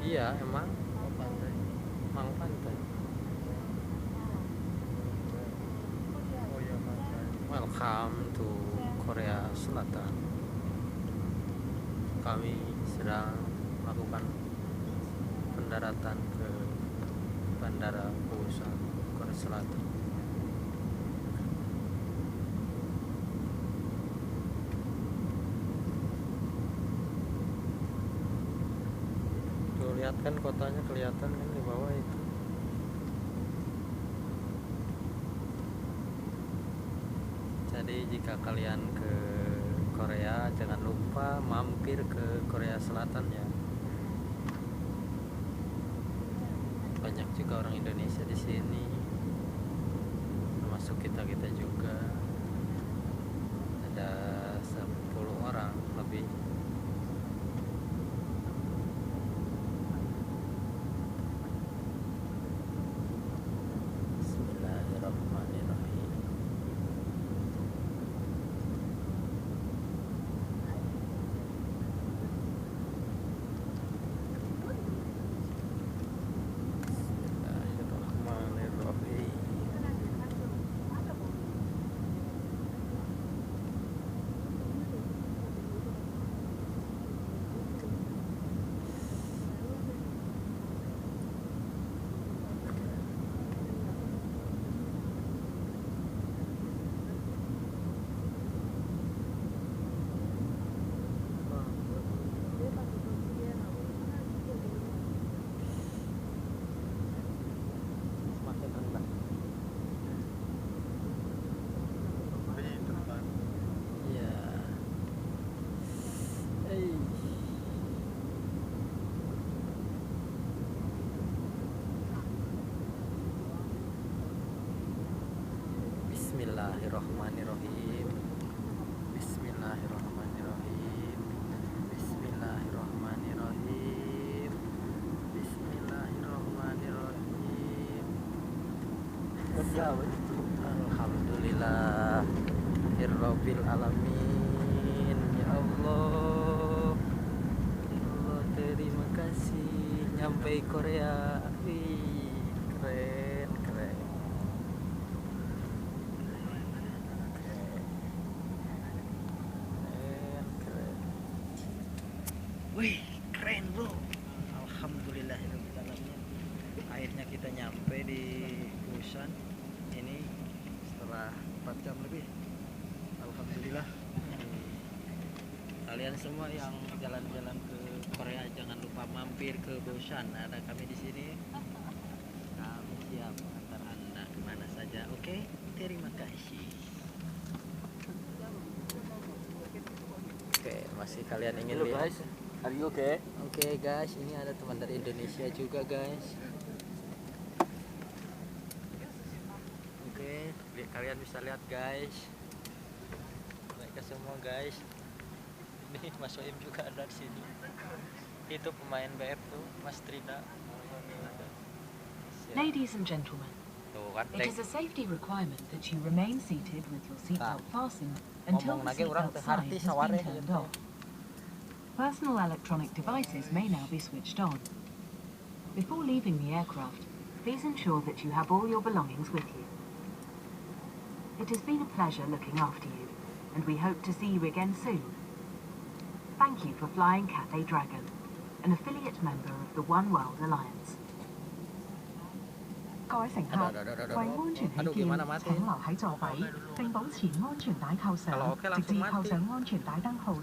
Iya, emang Oh, pantai. emang pantai. Oh ya, pantai. Welcome to Korea Selatan. Kami sedang melakukan pendaratan ke Bandara Busan, Korea Selatan. Tuh lihat kan kotanya, kelihatan kan di bawah itu. Jadi jika kalian ke Korea jangan lupa mampir ke Korea Selatan ya. Banyak juga orang Indonesia di sini, termasuk kita juga. Ada 10 orang lebih. Bismillahirrahmanirrahim. Bismillahirrahmanirrahim. Semakin rendah. Ini depan. Iya. Hey. Bismillahirrahmanirrahim. Bismillahirrahmanirrahim. Bismillahirrahmanirrahim. Bismillahirrahmanirrahim. Alhamdulillah Rabbil alamin. Ya Allah. Ya Allah, terima kasih nyampe Korea. Wih, keren. Keren. Wih, keren bro. Alhamdulillahirrahmanirrahim. Akhirnya kita nyampe di Busan ini setelah 4 jam lebih. Alhamdulillah. Kalian semua yang jalan-jalan ke Korea jangan lupa mampir ke Busan. Ada kami di sini. Kami siap antar Anda kemana saja. Oke, terima kasih. Oke, masih kalian ingin Halo lihat? guys, are you okay? Oke guys, ini ada teman dari Indonesia juga guys. Oke, kalian bisa lihat guys. Mereka semua guys. Ini Mas Soim juga ada di sini. Itu pemain BF tuh, Mas Trida. Ladies and gentlemen, Tuh kan, it is a safety requirement that you remain seated with your seatbelt fastened until ngomong the lagi orang seatbelt teh sign harti has saware been turned gitu. off. Personal electronic devices may now be switched on. Before leaving the aircraft, please ensure that you have all your belongings with you. It has been a pleasure looking after you, and we hope to see you again soon. Thank you for flying Cathay Dragon, an affiliate member of the One World Alliance. 各位乘客，為安全起見，請留喺座位，並保持安全帶扣上，直至扣上安全帶燈號。